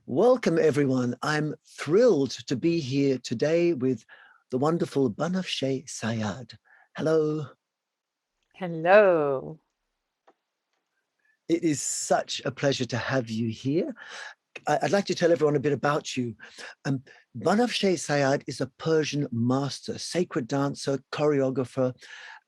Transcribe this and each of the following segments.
Welcome, everyone. I'm thrilled to be here today with the wonderful Banafsheh Sayad. Hello. Hello. It is such a pleasure to have you here. I'd like to tell everyone a bit about you. Banafsheh Sayad is a Persian master, sacred dancer, choreographer,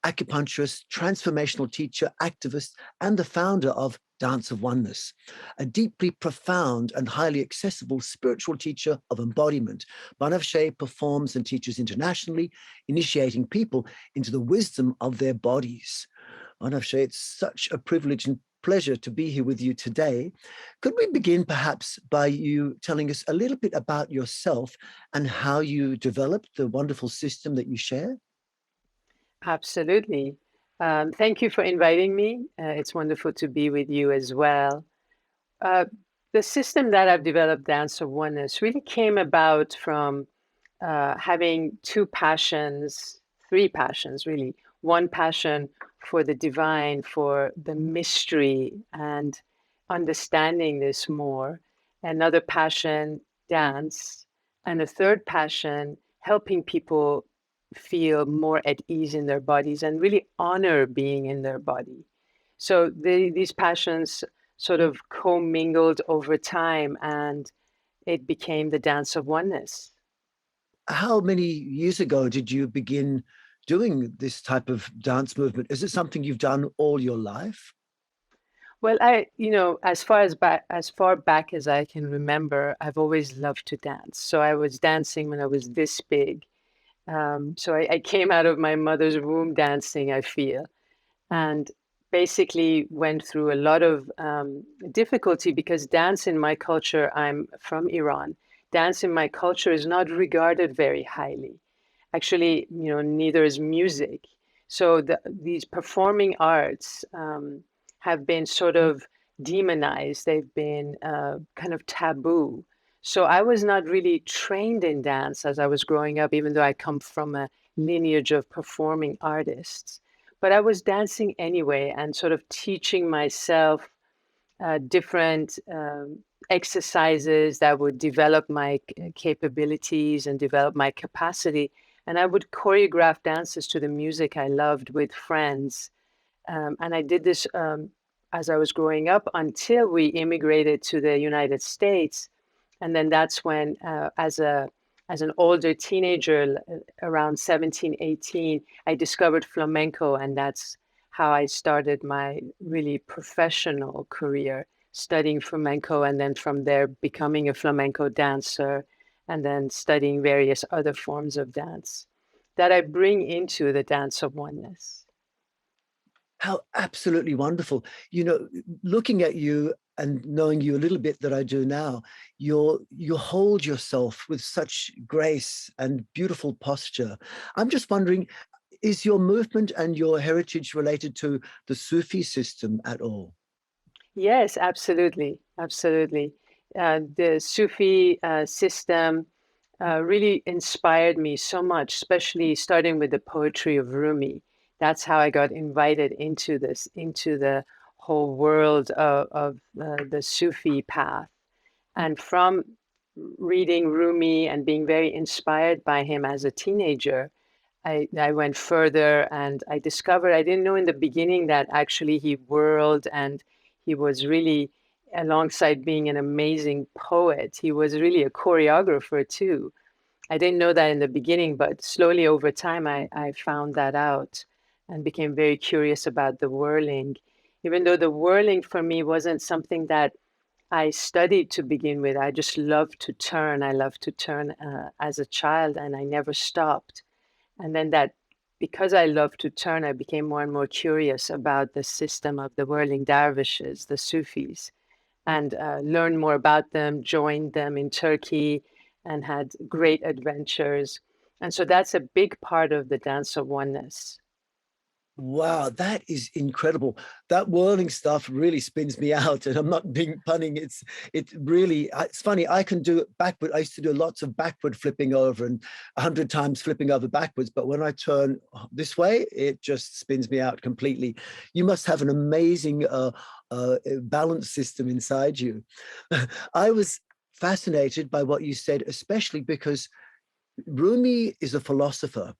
acupuncturist, transformational teacher, activist, and the founder of Dance of Oneness, a deeply profound and highly accessible spiritual teacher of embodiment. Banafsheh performs and teaches internationally, initiating people into the wisdom of their bodies. Banafsheh, it's such a privilege and pleasure to be here with you today. Could we begin perhaps by you telling us a little bit about yourself and how you developed the wonderful system that you share? Absolutely. Thank you for inviting me. It's wonderful to be with you as well. Uh, the system that I've developed, Dance of Oneness, really came about from having three passions, really. One passion for the divine, for the mystery and understanding this more. Another passion, dance. And a third passion, helping people feel more at ease in their bodies and really honor being in their body. So these passions sort of commingled over time, and it became the Dance of Oneness. How many years ago did you begin doing this type of dance movement? Is it something you've done all your life? Well, as far back as I can remember, I've always loved to dance. So I was dancing when I was this big. So I came out of my mother's womb dancing, I feel, and basically went through a lot of difficulty because dance in my culture, I'm from Iran, dance in my culture is not regarded very highly. Actually, neither is music. So these performing arts have been sort of demonized. They've been kind of taboo. So I was not really trained in dance as I was growing up, even though I come from a lineage of performing artists. But I was dancing anyway and sort of teaching myself different exercises that would develop my capabilities and develop my capacity. And I would choreograph dances to the music I loved with friends. And I did this as I was growing up until we immigrated to the United States. And then that's when, as an older teenager, around 17, 18, I discovered flamenco. And that's how I started my really professional career, studying flamenco, and then from there becoming a flamenco dancer, and then studying various other forms of dance that I bring into the Dance of Oneness. How absolutely wonderful. Looking at you and knowing you a little bit that I do now, you hold yourself with such grace and beautiful posture. I'm just wondering, is your movement and your heritage related to the Sufi system at all? Yes, absolutely, absolutely. The Sufi system really inspired me so much, especially starting with the poetry of Rumi. That's how I got invited into into the whole world of the Sufi path. And from reading Rumi and being very inspired by him as a teenager, I went further and I discovered, I didn't know in the beginning that actually he whirled, and he was really, alongside being an amazing poet, he was really a choreographer too. I didn't know that in the beginning, but slowly over time, I found that out and became very curious about the whirling. Even though the whirling for me wasn't something that I studied to begin with, I just loved to turn. I loved to turn as a child, and I never stopped. And then because I loved to turn, I became more and more curious about the system of the whirling dervishes, the Sufis, and learned more about them, joined them in Turkey, and had great adventures. And so that's a big part of the Dance of Oneness. Wow, that is incredible. That whirling stuff really spins me out, and I'm not being punning. It really. It's funny. I can do it backward. I used to do lots of backward flipping over and 100 times flipping over backwards. But when I turn this way, it just spins me out completely. You must have an amazing balance system inside you. I was fascinated by what you said, especially because Rumi is a philosopher.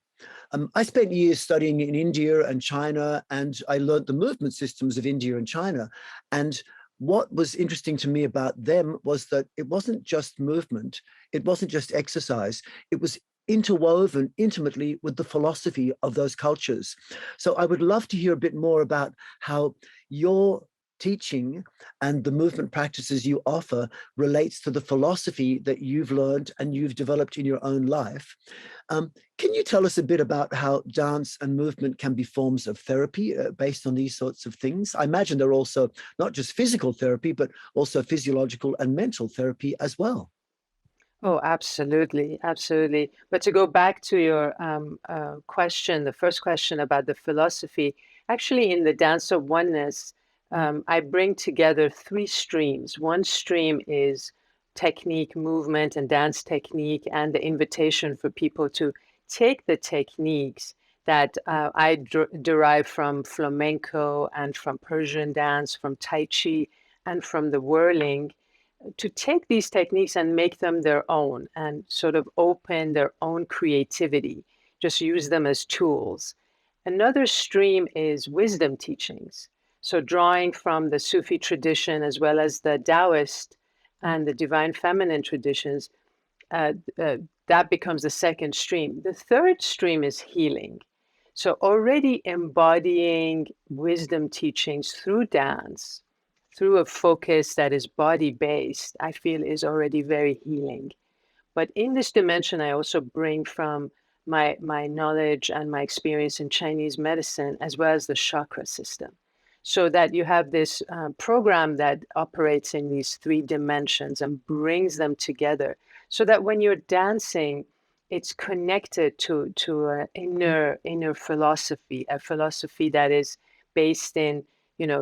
I spent years studying in India and China, and I learned the movement systems of India and China. And what was interesting to me about them was that it wasn't just movement, it wasn't just exercise, it was interwoven intimately with the philosophy of those cultures. So I would love to hear a bit more about how your teaching and the movement practices you offer relates to the philosophy that you've learned and you've developed in your own life. Can you tell us a bit about how dance and movement can be forms of therapy based on these sorts of things? I imagine they're also not just physical therapy, but also physiological and mental therapy as well. Oh, absolutely, absolutely. But to go back to your question, the first question about the philosophy, actually, in the dance of oneness, I bring together three streams. One stream is technique, movement, and dance technique, and the invitation for people to take the techniques that I derive from flamenco and from Persian dance, from Tai Chi, and from the whirling, to take these techniques and make them their own and sort of open their own creativity, just use them as tools. Another stream is wisdom teachings. So, drawing from the Sufi tradition as well as the Taoist and the divine feminine traditions, uh, uh, that becomes the second stream. The third stream is healing. So, already embodying wisdom teachings through dance, through a focus that is body based, I feel is already very healing. But in this dimension, I also bring from my knowledge and my experience in Chinese medicine, as well as the chakra system. So that you have this program that operates in these three dimensions and brings them together. So that when you're dancing, it's connected to an inner philosophy, a philosophy that is based in,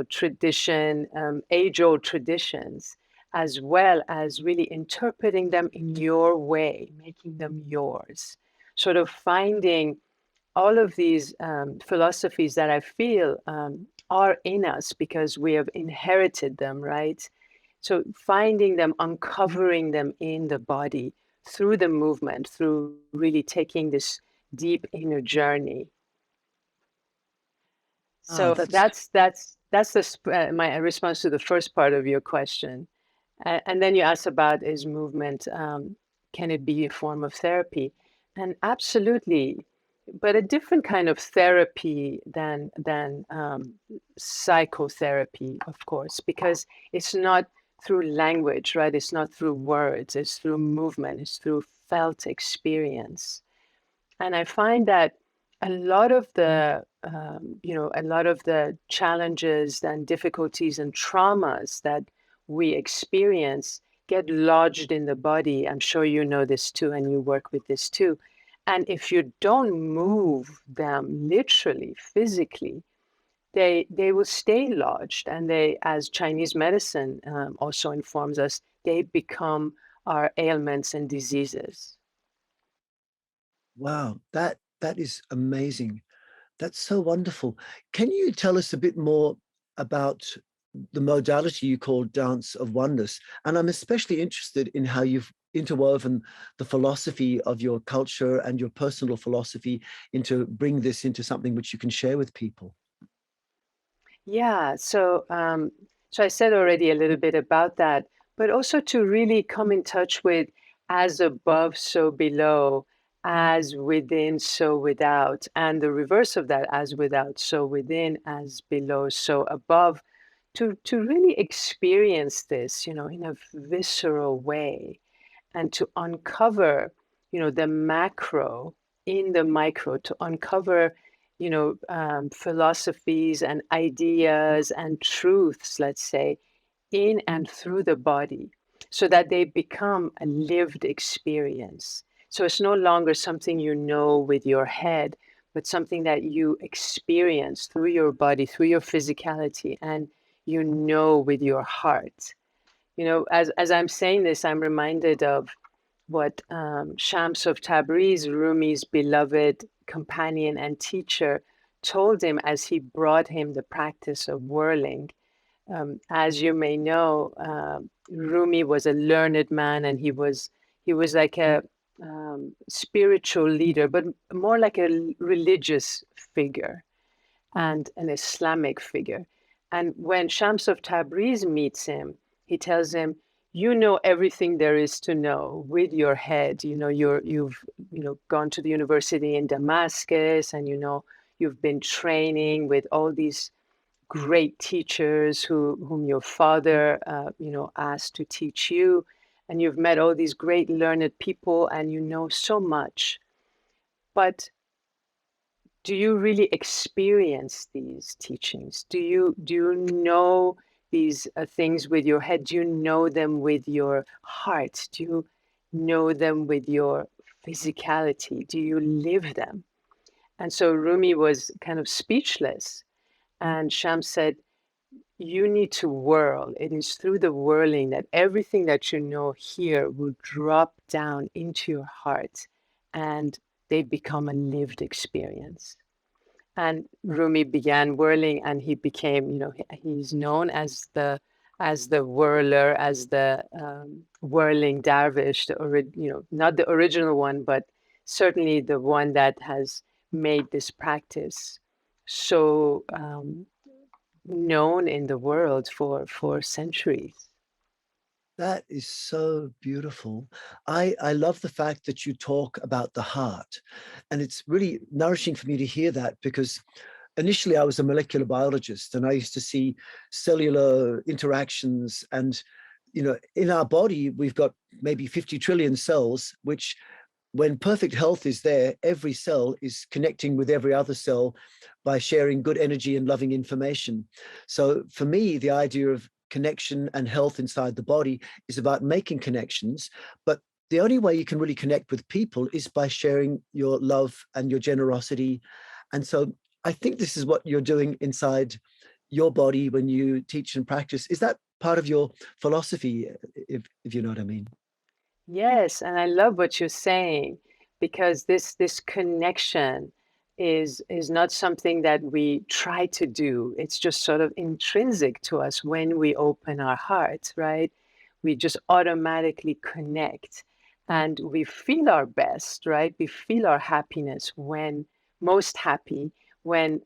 tradition, age-old traditions, as well as really interpreting them in your way, making them yours, sort of finding all of these philosophies that I feel are in us because we have inherited them, right? So finding them, uncovering them in the body through the movement, through really taking this deep inner journey. Ah, So that's that's my response to the first part of your question. And then you asked about is movement, can it be a form of therapy? And absolutely, but a different kind of therapy than psychotherapy, of course, because it's not through language, right? It's not through words, it's through movement, it's through felt experience. And I find that a lot of a lot of the challenges and difficulties and traumas that we experience get lodged in the body. I'm sure you know this too, and you work with this too. And if you don't move them literally, physically, they will stay lodged, and they, as Chinese medicine also informs us, they become our ailments and diseases. wow. That is amazing. That's so wonderful. Can you tell us a bit more about the modality you call dance of oneness? And I'm especially interested in how you've interwoven the philosophy of your culture and your personal philosophy into bring this into something which you can share with people. Yeah, so I said already a little bit about that, but also to really come in touch with as above, so below, as within, so without, and the reverse of that, as without, so within, as below, so above, to really experience this, in a visceral way, and to uncover, the macro in the micro, to uncover, philosophies and ideas and truths, let's say, in and through the body, so that they become a lived experience. So it's no longer something you know with your head, but something that you experience through your body, through your physicality, and you know with your heart. You know, as I'm saying this, I'm reminded of what Shams of Tabriz, Rumi's beloved companion and teacher, told him as he brought him the practice of whirling. As you may know, Rumi was a learned man, and he was like a spiritual leader, but more like a religious figure and an Islamic figure. And when Shams of Tabriz meets him, he tells him, "You know everything there is to know with your head. You know you've gone to the university in Damascus, and you've been training with all these great teachers whom your father asked to teach you, and you've met all these great learned people, and you know so much. But do you really experience these teachings? Do you know these things with your head? Do you know them with your heart? Do you know them with your physicality? Do you live them?" And so Rumi was kind of speechless. And Shams said, "You need to whirl. It is through the whirling that everything that you know here will drop down into your heart, and they become a lived experience." And Rumi began whirling, and he became, he's known as the whirler, as the whirling dervish, not the original one, but certainly the one that has made this practice so known in the world for centuries. That is so beautiful. I love the fact that you talk about the heart. And it's really nourishing for me to hear that, because initially I was a molecular biologist and I used to see cellular interactions. And, in our body, we've got maybe 50 trillion cells, which when perfect health is there, every cell is connecting with every other cell by sharing good energy and loving information. So for me, the idea of connection and health inside the body is about making connections. But the only way you can really connect with people is by sharing your love and your generosity. And so I think this is what you're doing inside your body when you teach and practice. Is that part of your philosophy, if you know what I mean? Yes, and I love what you're saying, because this connection is not something that we try to do. It's just sort of intrinsic to us when we open our hearts, right? We just automatically connect, and we feel our best, right? We feel our happiness when most happy when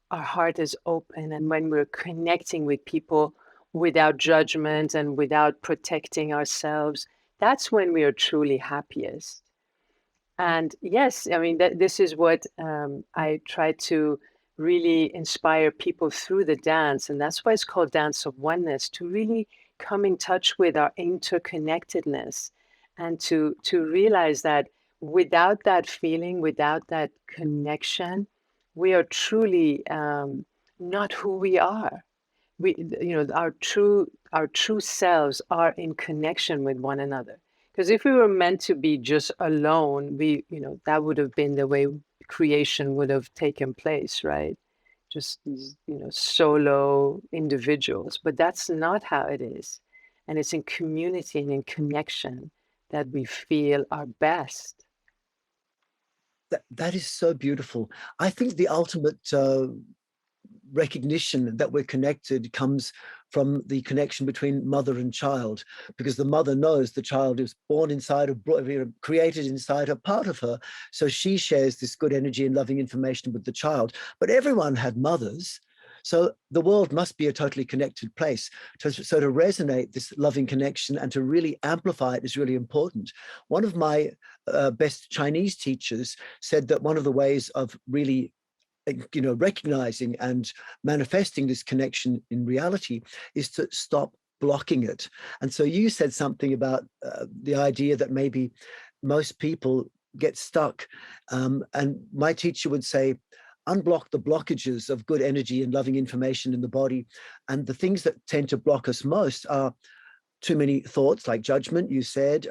our heart is open, and when we're connecting with people without judgment and without protecting ourselves. That's when we are truly happiest. And yes, I mean, this is what I try to really inspire people through the dance. And that's why it's called Dance of Oneness, to really come in touch with our interconnectedness, and to realize that without that feeling, without that connection, we are truly not who we are. Our true selves are in connection with one another. Because if we were meant to be just alone, that would have been the way creation would have taken place, right? Just these, solo individuals. But that's not how it is. And it's in community and in connection that we feel our best. That is so beautiful. I think the ultimate recognition that we're connected comes from the connection between mother and child, because the mother knows the child is born inside of, created inside a part of her. So she shares this good energy and loving information with the child. But everyone had mothers. So the world must be a totally connected place. So to resonate this loving connection and to really amplify it is really important. One of my best Chinese teachers said that one of the ways of really recognizing and manifesting this connection in reality is to stop blocking it. And so you said something about the idea that maybe most people get stuck. And my teacher would say, unblock the blockages of good energy and loving information in the body. And the things that tend to block us most are too many thoughts, like judgment, you said.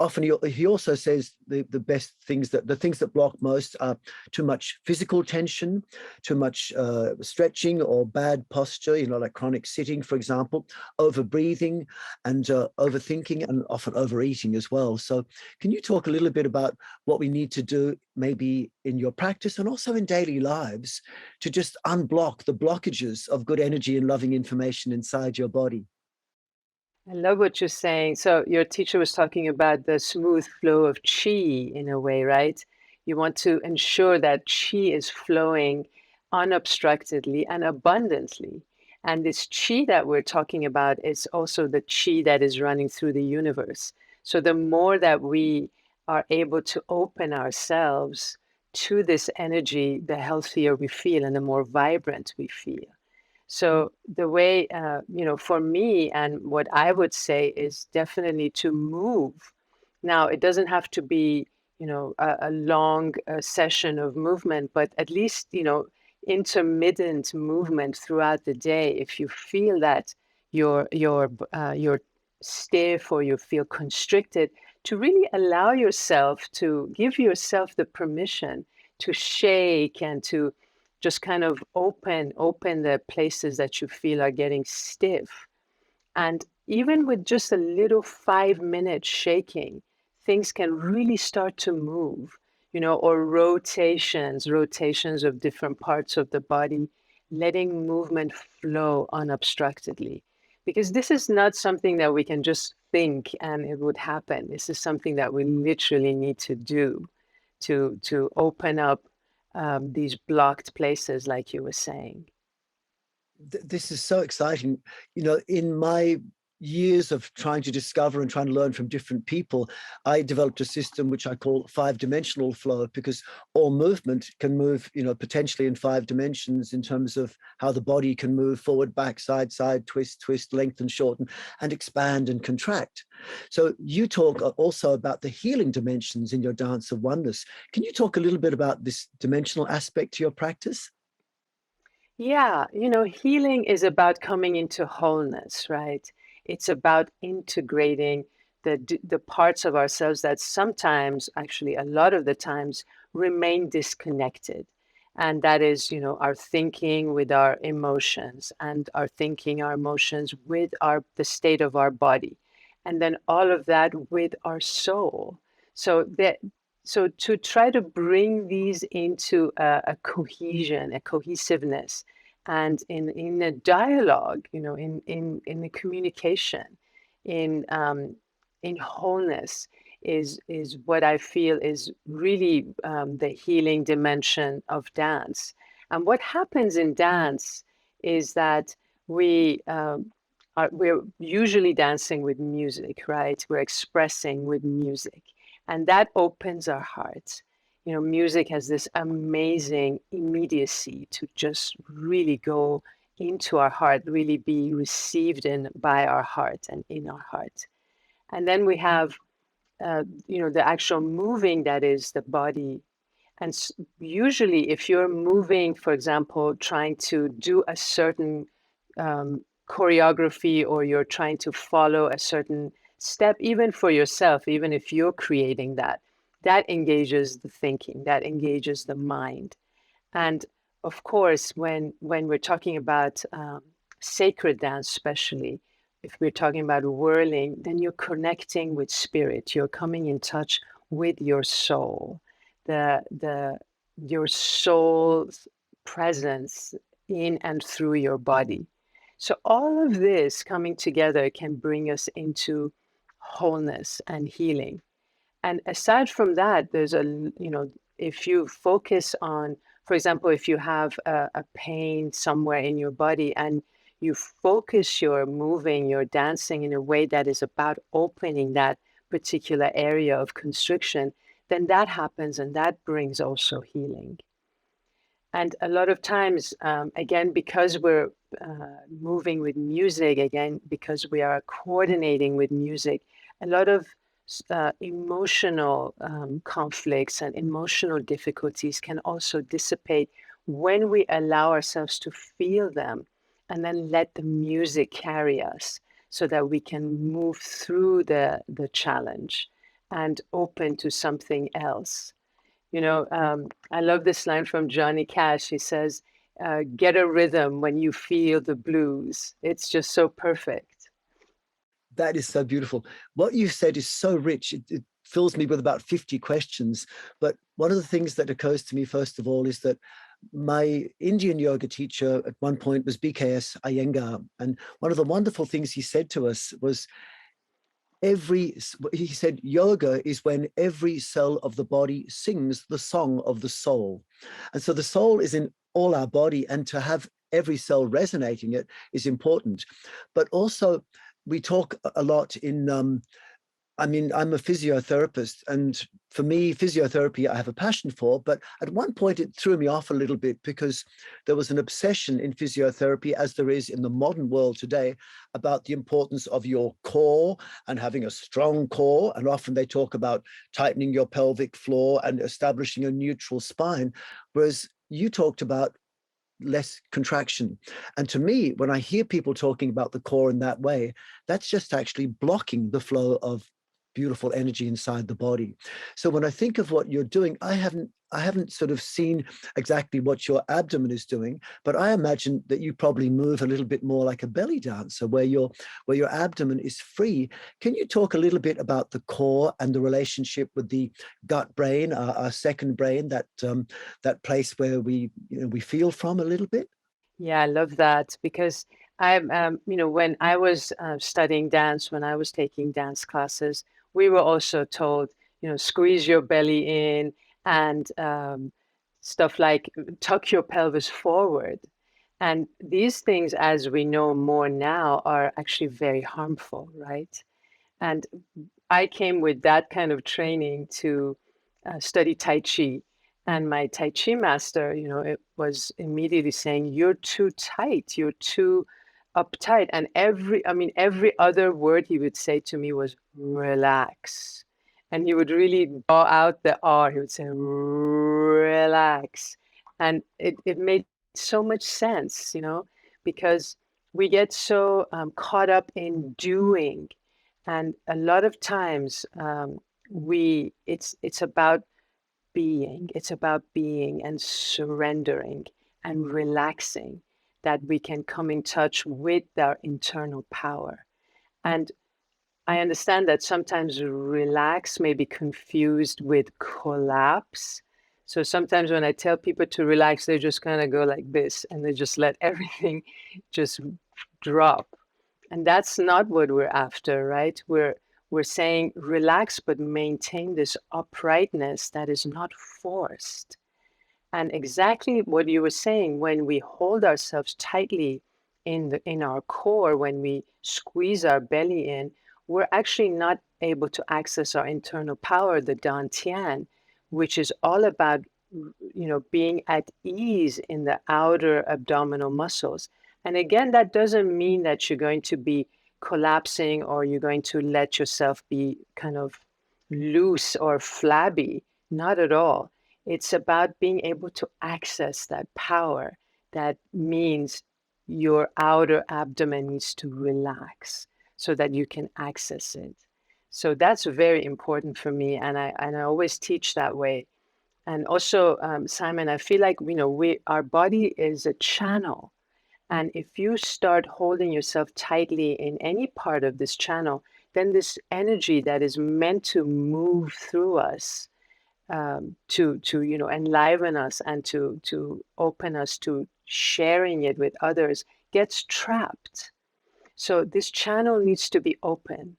Often he also says the best things, that the things that block most are too much physical tension, too much stretching or bad posture, like chronic sitting, for example, over breathing and overthinking, and often overeating as well. So can you talk a little bit about what we need to do maybe in your practice and also in daily lives to just unblock the blockages of good energy and loving information inside your body? I love what you're saying. So your teacher was talking about the smooth flow of chi in a way, right? You want to ensure that chi is flowing unobstructedly and abundantly. And this chi that we're talking about is also the chi that is running through the universe. So the more that we are able to open ourselves to this energy, the healthier we feel and the more vibrant we feel. So the way, for me, and what I would say is definitely to move. Now, it doesn't have to be, a long session of movement, but at least, intermittent movement throughout the day. If you feel that you're stiff or you feel constricted, to really allow yourself to give yourself the permission to shake and to just kind of open the places that you feel are getting stiff. And even with just a little 5 minute shaking, things can really start to move, or rotations of different parts of the body, letting movement flow unobstructedly. Because this is not something that we can just think and it would happen. This is something that we literally need to do to open up these blocked places, like you were saying. This is so exciting. In my years of trying to discover and trying to learn from different people, I developed a system which I call 5-dimensional flow, because all movement can move, potentially in 5 dimensions in terms of how the body can move forward, back, side, twist, lengthen, shorten, and expand and contract. So you talk also about the healing dimensions in your dance of oneness. Can you talk a little bit about this dimensional aspect to your practice? Yeah, healing is about coming into wholeness, right? It's about integrating the parts of ourselves that sometimes, actually a lot of the times, remain disconnected. And that is, our thinking with our emotions, and our thinking, our emotions with the state of our body. And then all of that with our soul. So that so to try to bring these into a cohesion, a cohesiveness, and in a dialogue, in the communication, in wholeness, is what I feel is really the healing dimension of dance. And what happens in dance is that we're usually dancing with music, right? We're expressing with music, and that opens our hearts. Music has this amazing immediacy to just really go into our heart, really be received in by our heart and in our heart. And then we have, the actual moving, that is the body. And usually, if you're moving, for example, trying to do a certain choreography, or you're trying to follow a certain step, even for yourself, even if you're creating that, that engages the thinking, that engages the mind. And of course, when we're talking about sacred dance, especially if we're talking about whirling, then you're connecting with spirit. You're coming in touch with your soul, the your soul's presence in and through your body. So all of this coming together can bring us into wholeness and healing. And aside from that, if you focus on, for example, if you have a pain somewhere in your body, and you focus your moving, your dancing in a way that is about opening that particular area of constriction, then that happens, and that brings also healing. And a lot of times, again, because we're moving with music, again, because we are coordinating with music, a lot of emotional conflicts and emotional difficulties can also dissipate when we allow ourselves to feel them and then let the music carry us. so that we can move through the challenge and open to something else. I love this line from Johnny Cash. He says, get a rhythm when you feel the blues. It's just so perfect. That is so beautiful. What you said is so rich. It fills me with about 50 questions. But one of the things that occurs to me, first of all, is that my Indian yoga teacher at one point was BKS Iyengar. And one of the wonderful things he said to us was, he said, yoga is when every cell of the body sings the song of the soul. And so the soul is in all our body, and to have every cell resonating it is important. But also, we talk a lot in I'm a physiotherapist, and for me, physiotherapy I have a passion for, but at one point it threw me off a little bit because there was an obsession in physiotherapy, as there is in the modern world today, about the importance of your core and having a strong core. And often they talk about tightening your pelvic floor and establishing a neutral spine, whereas you talked about less contraction. And to me, when I hear people talking about the core in that way, that's just actually blocking the flow of beautiful energy inside the body. So when I think of what you're doing, I haven't sort of seen exactly what your abdomen is doing, but I imagine that you probably move a little bit more like a belly dancer, where your abdomen is free. Can you talk a little bit about the core and the relationship with the gut brain, our second brain, that place where we feel from a little bit? Yeah, I love that because when I was studying dance, when I was taking dance classes, we were also told, squeeze your belly in and stuff like tuck your pelvis forward. And these things, as we know more now, are actually very harmful, right? And I came with that kind of training to study Tai Chi. And my Tai Chi master, it was immediately saying, you're too tight, you're too uptight. And every other word he would say to me was relax. And he would really draw out the R. He would say, relax. And it made so much sense, because we get so caught up in doing, and a lot of times it's about being. It's about being and surrendering and relaxing, that we can come in touch with our internal power. And I understand that sometimes relax may be confused with collapse. So sometimes when I tell people to relax, they just kind of go like this and they just let everything just drop. And that's not what we're after, right? We're saying relax, but maintain this uprightness that is not forced. And exactly what you were saying, when we hold ourselves tightly in our core, when we squeeze our belly in, we're actually not able to access our internal power, the dantian, which is all about being at ease in the outer abdominal muscles. And again, that doesn't mean that you're going to be collapsing or you're going to let yourself be kind of loose or flabby. Not at all. It's about being able to access that power. That means your outer abdomen needs to relax so that you can access it. So that's very important for me. And I always teach that way. And also, Simon, I feel like, our body is a channel. And if you start holding yourself tightly in any part of this channel, then this energy that is meant to move through us, to enliven us and to open us to sharing it with others, gets trapped. So this channel needs to be open,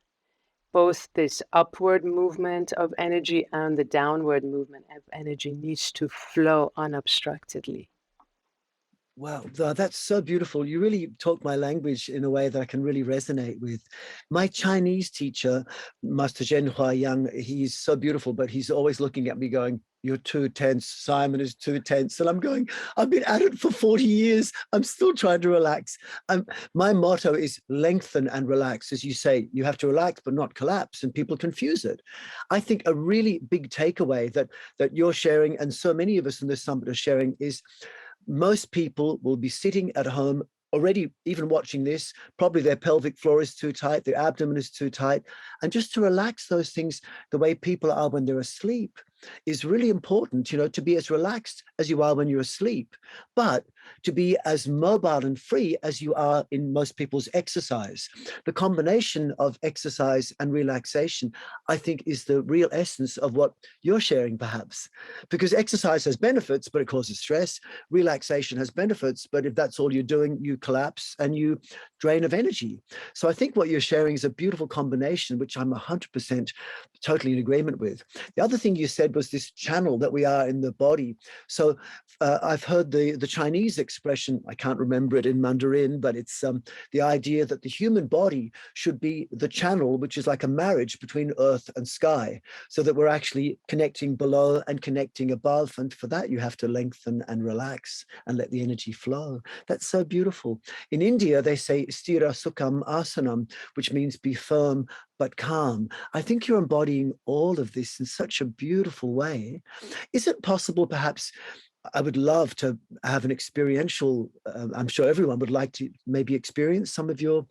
both this upward movement of energy and the downward movement of energy needs to flow unobstructedly. Wow, that's so beautiful. You really talk my language in a way that I can really resonate with. My Chinese teacher, Master Zhen Hua Yang, he's so beautiful, but he's always looking at me going, you're too tense. Simon is too tense. And I'm going, I've been at it for 40 years. I'm still trying to relax. My motto is lengthen and relax. As you say, you have to relax, but not collapse. And people confuse it. I think a really big takeaway that you're sharing, and so many of us in this summit are sharing, is most people will be sitting at home already, even watching this, probably their pelvic floor is too tight, their abdomen is too tight. And just to relax those things the way people are when they're asleep is really important, you know, to be as relaxed as you are when you're asleep, but to be as mobile and free as you are in most people's exercise. The combination of exercise and relaxation, I think, is the real essence of what you're sharing, perhaps, because exercise has benefits, but it causes stress. Relaxation has benefits, but if that's all you're doing, you collapse and you drain of energy. So I think what you're sharing is a beautiful combination, which I'm 100% totally in agreement with. The other thing you said was this channel that we are in the body. So I've heard the Chinese expression, I can't remember it in Mandarin, but it's the idea that the human body should be the channel, which is like a marriage between earth and sky, so that we're actually connecting below and connecting above. And for that, you have to lengthen and relax and let the energy flow. That's so beautiful. In India, they say stira sukham asanam, which means be firm but calm. I think you're embodying all of this in such a beautiful way. Is it possible, perhaps, I would love to have an experiential, I'm sure everyone would like to maybe experience some of your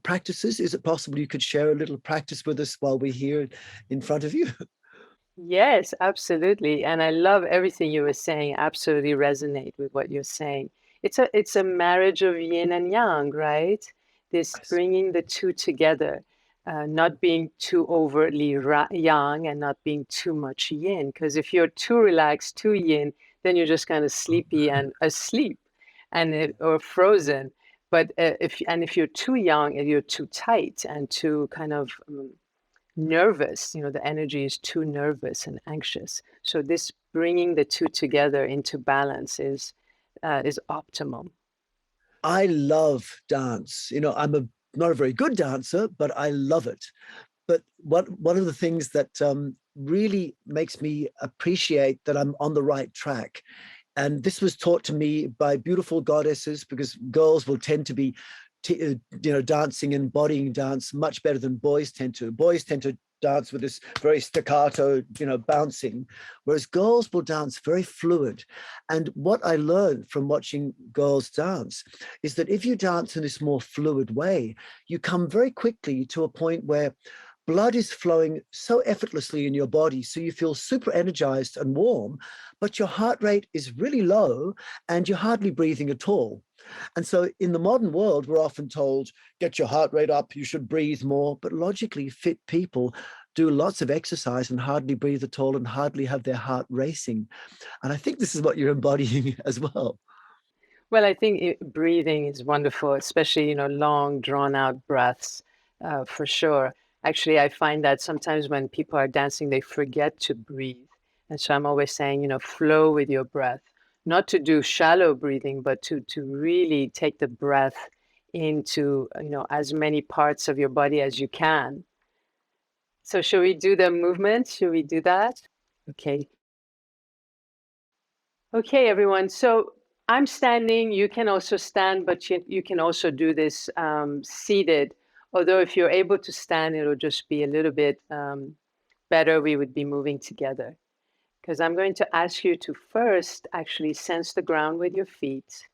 practices. Is it possible you could share a little practice with us while we're here in front of you? Yes, absolutely. And I love everything you were saying. Absolutely resonate with what you're saying. It's a marriage of yin and yang, right? This Yes. bringing the two together, not being too overtly yang and not being too much yin. Because if you're too relaxed, too yin, then you're just kind of sleepy and asleep, or frozen. But if you're too yang and you're too tight and too kind of nervous, the energy is too nervous and anxious. So this bringing the two together into balance is optimum. I love dance. You know, I'm not a very good dancer, but I love it. But one of the things that really makes me appreciate that I'm on the right track, and this was taught to me by beautiful goddesses, because girls will tend to be dancing and embodying dance much better than boys tend to. Boys tend to dance with this very staccato, bouncing, whereas girls will dance very fluid. And what I learned from watching girls dance is that if you dance in this more fluid way, you come very quickly to a point where blood is flowing so effortlessly in your body, so you feel super energized and warm, but your heart rate is really low and you're hardly breathing at all. And so in the modern world, we're often told, get your heart rate up, you should breathe more. But logically, fit people do lots of exercise and hardly breathe at all and hardly have their heart racing. And I think this is what you're embodying as well. Well, I think breathing is wonderful, especially, long, drawn out breaths, for sure. Actually, I find that sometimes when people are dancing, they forget to breathe. And so I'm always saying, flow with your breath, not to do shallow breathing, but to really take the breath into, as many parts of your body as you can. So should we do the movement? Should we do that? Okay. Okay, everyone. So I'm standing. You can also stand, but you can also do this seated. Although if you're able to stand, it'll just be a little bit better. We would be moving together. Because I'm going to ask you to first actually sense the ground with your feet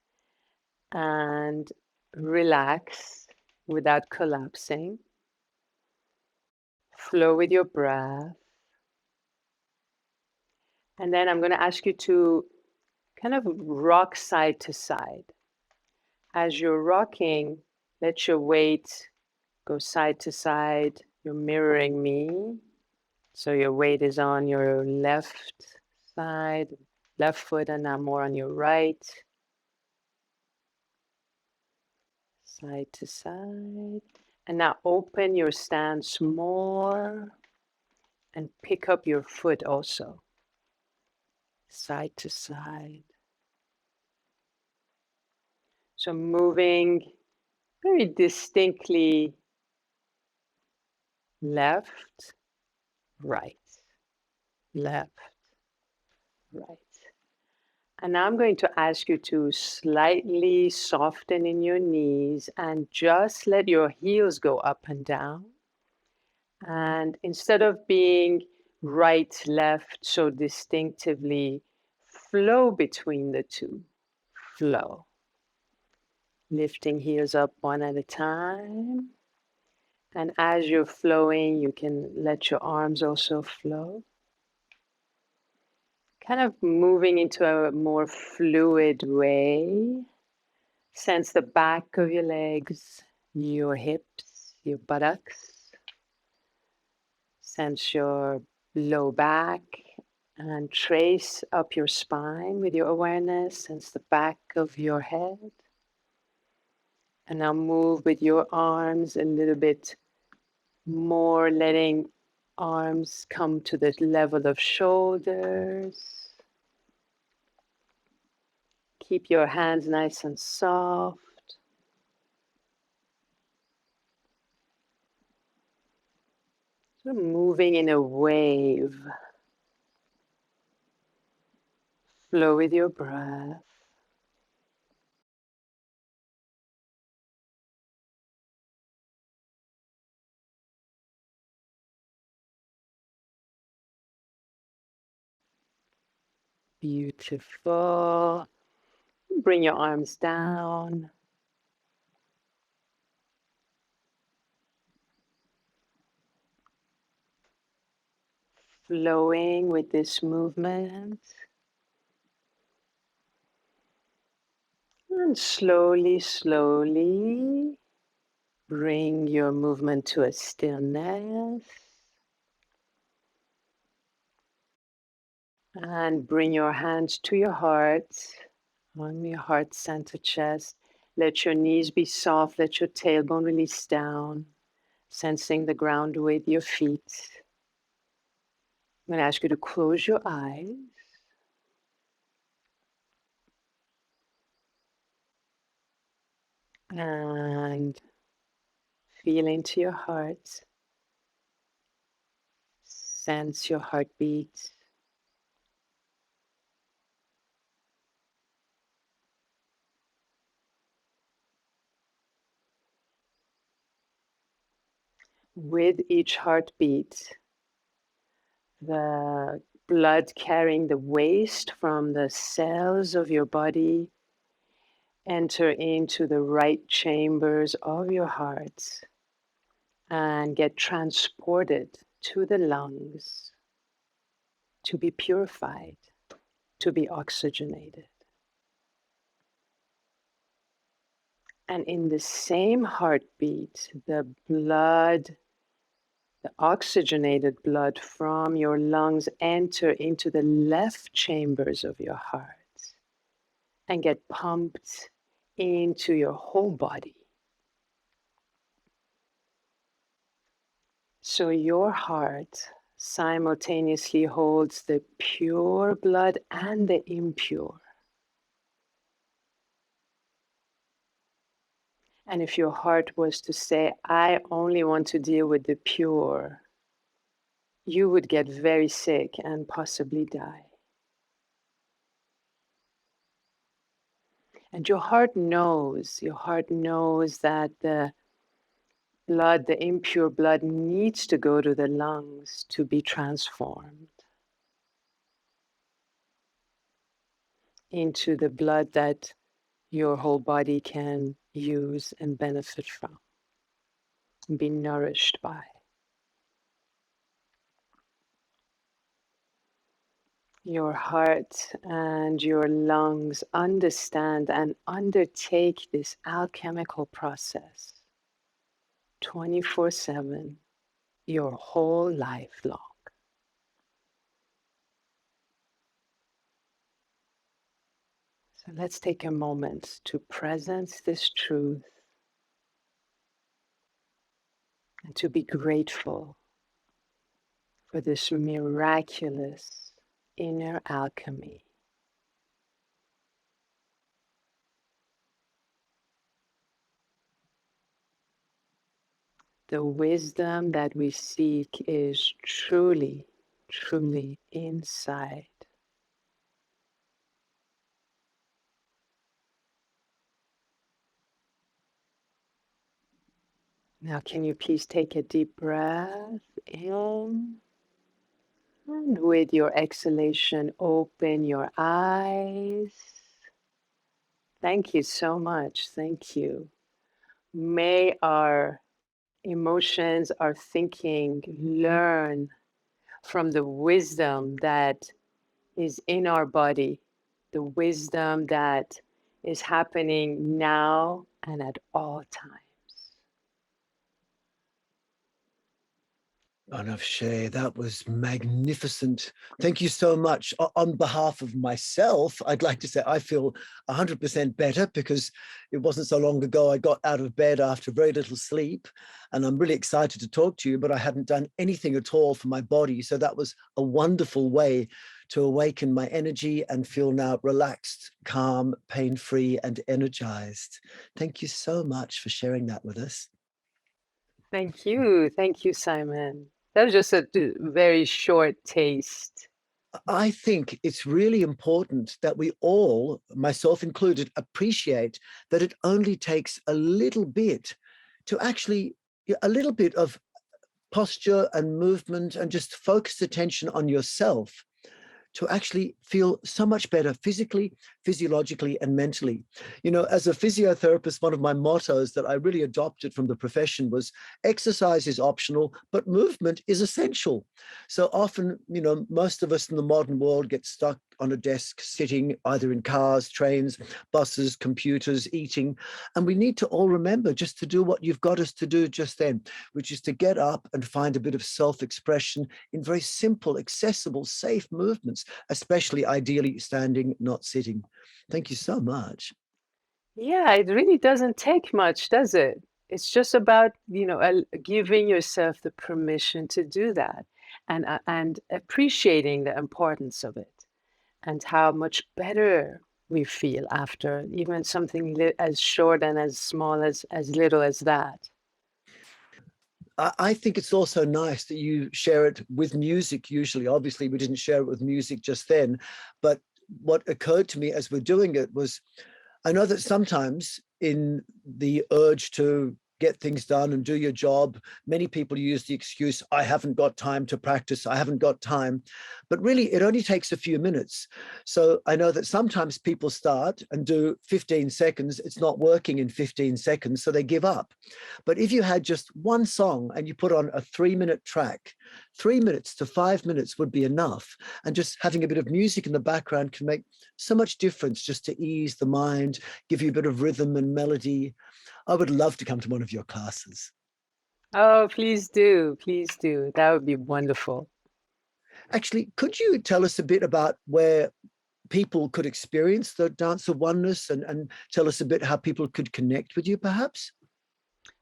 and relax without collapsing. Flow with your breath. And then I'm going to ask you to kind of rock side to side. As you're rocking, let your weight go side to side. You're mirroring me. So your weight is on your left side, left foot, and now more on your right. Side to side. And now open your stance more and pick up your foot also. Side to side. So moving very distinctly left, right, left, right. And now I'm going to ask you to slightly soften in your knees and just let your heels go up and down. And instead of being right, left so distinctively, flow between the two. Flow. lifting heels up one at a time. And as you're flowing, you can let your arms also flow. Kind of moving into a more fluid way. Sense the back of your legs, your hips, your buttocks. Sense your low back and trace up your spine with your awareness. Sense the back of your head. And now move with your arms a little bit more, letting arms come to the level of shoulders. Keep your hands nice and soft. So moving in a wave. Flow with your breath. Beautiful. Bring your arms down. Flowing with this movement. And slowly, slowly bring your movement to a stillness. And bring your hands to your heart, on your heart center chest. Let your knees be soft, let your tailbone release down, sensing the ground with your feet. I'm going to ask you to close your eyes. And feel into your heart. Sense your heartbeat. With each heartbeat, the blood carrying the waste from the cells of your body enter into the right chambers of your heart and get transported to the lungs to be purified, to be oxygenated. And in the same heartbeat, the blood, the oxygenated blood from your lungs enter into the left chambers of your heart and get pumped into your whole body. So your heart simultaneously holds the pure blood and the impure. And if your heart was to say, I only want to deal with the pure, you would get very sick and possibly die. And your heart knows that the blood, the impure blood, needs to go to the lungs to be transformed into the blood that your whole body can use and benefit from, and be nourished by. Your heart and your lungs understand and undertake this alchemical process 24/7, your whole life long. So let's take a moment to presence this truth and to be grateful for this miraculous inner alchemy. The wisdom that we seek is truly, truly inside. Now, can you please take a deep breath in, and with your exhalation, open your eyes. Thank you so much. Thank you. May our emotions, our thinking learn from the wisdom that is in our body, the wisdom that is happening now and at all times. Banafsheh, that was magnificent. Thank you so much. On behalf of myself, I'd like to say I feel 100% better because it wasn't so long ago I got out of bed after very little sleep. And I'm really excited to talk to you, but I hadn't done anything at all for my body. So that was a wonderful way to awaken my energy and feel now relaxed, calm, pain-free, and energized. Thank you so much for sharing that with us. Thank you. Thank you, Simon. That was just a very short taste. I think it's really important that we all, myself included, appreciate that it only takes a little bit to actually, a little bit of posture and movement and just focus attention on yourself to actually feel so much better physically, physiologically, and mentally. You know, as a physiotherapist, one of my mottos that I really adopted from the profession was exercise is optional, but movement is essential. So often, you know, most of us in the modern world get stuck on a desk sitting either in cars, trains, buses, computers, eating. And we need to all remember just to do what you've got us to do just then, which is to get up and find a bit of self-expression in very simple, accessible, safe movements, especially ideally standing, not sitting. Thank you so much. Yeah, it really doesn't take much, does it? It's just about, giving yourself the permission to do that and appreciating the importance of it and how much better we feel after even something as short and as small as little as that. I think it's also nice that you share it with music. Usually, obviously, we didn't share it with music just then, but what occurred to me as we're doing it was I know that sometimes in the urge to get things done and do your job, many people use the excuse, I haven't got time to practice, I haven't got time. But really, it only takes a few minutes. So I know that sometimes people start and do 15 seconds, it's not working in 15 seconds, so they give up. But if you had just one song and you put on a 3-minute track, 3 minutes to 5 minutes would be enough. And just having a bit of music in the background can make so much difference just to ease the mind, give you a bit of rhythm and melody. I would love to come to one of your classes. Oh, please do. Please do. That would be wonderful. Actually, could you tell us a bit about where people could experience the dance of oneness and tell us a bit how people could connect with you, perhaps?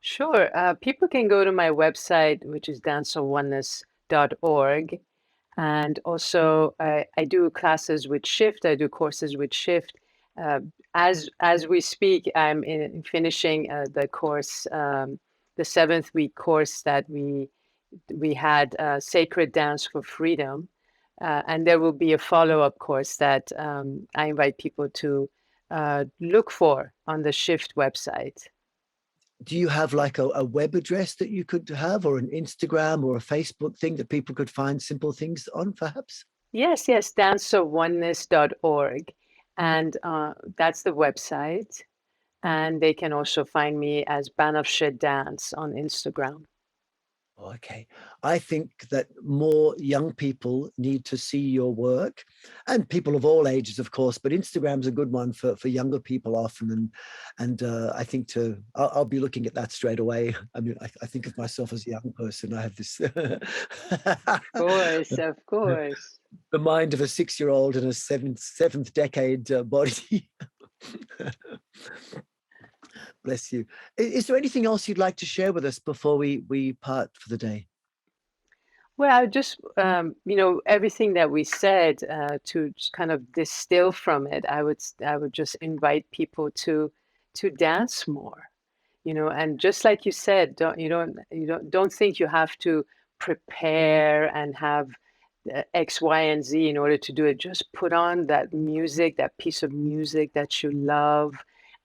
Sure. People can go to my website, which is danceofoneness.org. And also, I do classes with Shift. I do courses with Shift. Uh, as we speak, I'm finishing the course, the 7th week course that we had, Sacred Dance for Freedom. And there will be a follow-up course that I invite people to look for on the Shift website. Do you have like a web address that you could have, or an Instagram or a Facebook thing that people could find simple things on, perhaps? Yes, yes, danceofoneness.org. And that's the website. And they can also find me as Banafsheh Dance on Instagram. Okay. I think that more young people need to see your work, and people of all ages, of course, but Instagram's a good one for younger people often. And I think I'll be looking at that straight away. I mean, I think of myself as a young person. I have this Of course, of course. the mind of a 6-year-old in a seventh decade body. Bless you. Is there anything else you'd like to share with us before we part for the day? Well, I just, everything that we said, to just kind of distill from it, I would just invite people to dance more, and just like you said, don't think you have to prepare and have X, Y, and Z in order to do it. Just put on that music, that piece of music that you love,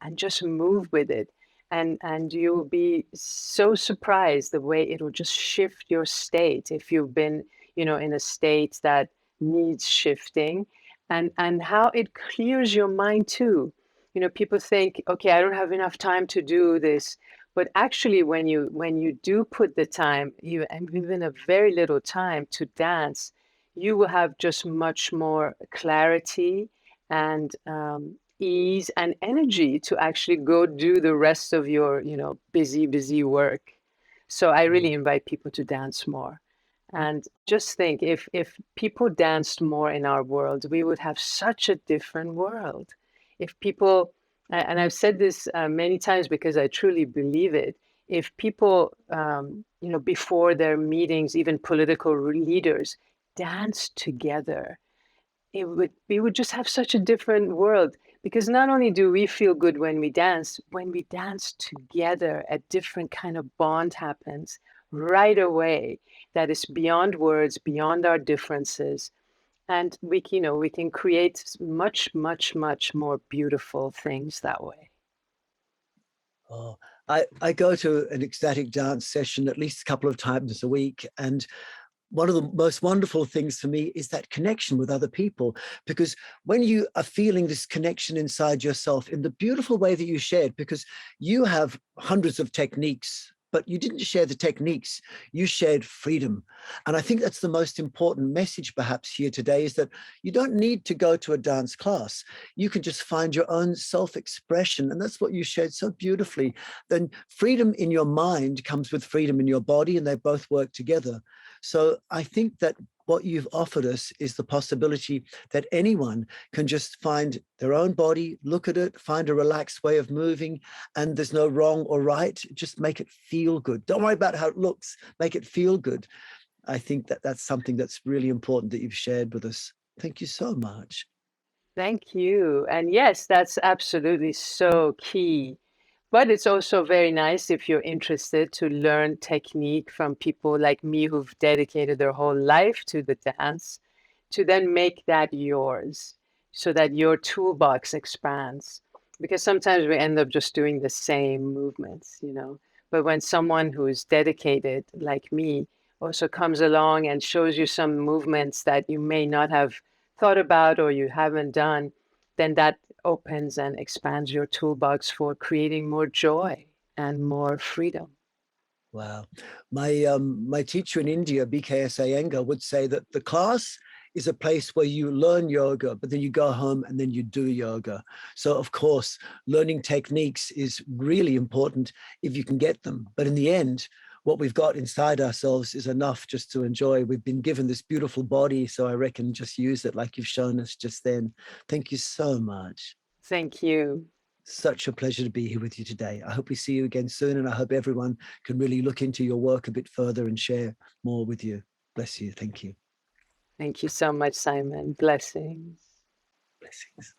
and just move with it. And you'll be so surprised the way it'll just shift your state if you've been, in a state that needs shifting, and how it clears your mind too. You know, people think, okay, I don't have enough time to do this. But actually, when you do put the time, and even a very little time to dance, you will have just much more clarity and ease and energy to actually go do the rest of your, you know, busy work. So I Mm. really invite people to dance more. And just think, if people danced more in our world, we would have such a different world. If people, and I've said this many times because I truly believe it, if people, you know, before their meetings, even political leaders, danced together, we would just have such a different world, because not only do we feel good when we dance together, a different kind of bond happens right away that is beyond words, beyond our differences, and you know, we can create much more beautiful things that way. Oh, I go to an ecstatic dance session at least a couple of times a week. And one of the most wonderful things for me is that connection with other people, because when you are feeling this connection inside yourself in the beautiful way that you shared, because you have hundreds of techniques, but you didn't share the techniques, you shared freedom. And I think that's the most important message perhaps here today, is that you don't need to go to a dance class. You can just find your own self-expression. And that's what you shared so beautifully. Then freedom in your mind comes with freedom in your body, and they both work together. So I think that what you've offered us is the possibility that anyone can just find their own body, look at it, find a relaxed way of moving, and there's no wrong or right. Just make it feel good. Don't worry about how it looks, make it feel good. I think that that's something that's really important that you've shared with us. Thank you so much. Thank you. And yes, that's absolutely so key. But it's also very nice, if you're interested, to learn technique from people like me who've dedicated their whole life to the dance, to then make that yours so that your toolbox expands. Because sometimes we end up just doing the same movements, you know. But when someone who is dedicated, like me, also comes along and shows you some movements that you may not have thought about or you haven't done, then that opens and expands your toolbox for creating more joy and more freedom. Wow. My teacher in India, BKS Iyengar, would say that the class is a place where you learn yoga, but then you go home and then you do yoga. So of course, learning techniques is really important if you can get them. But in the end, what we've got inside ourselves is enough just to enjoy. We've been given this beautiful body, so I reckon just use it like you've shown us just then. Thank you so much. Thank you. Such a pleasure to be here with you today. I hope we see you again soon, and I hope everyone can really look into your work a bit further and share more with you. Bless you. Thank you. Thank you so much, Simon. Blessings. Blessings.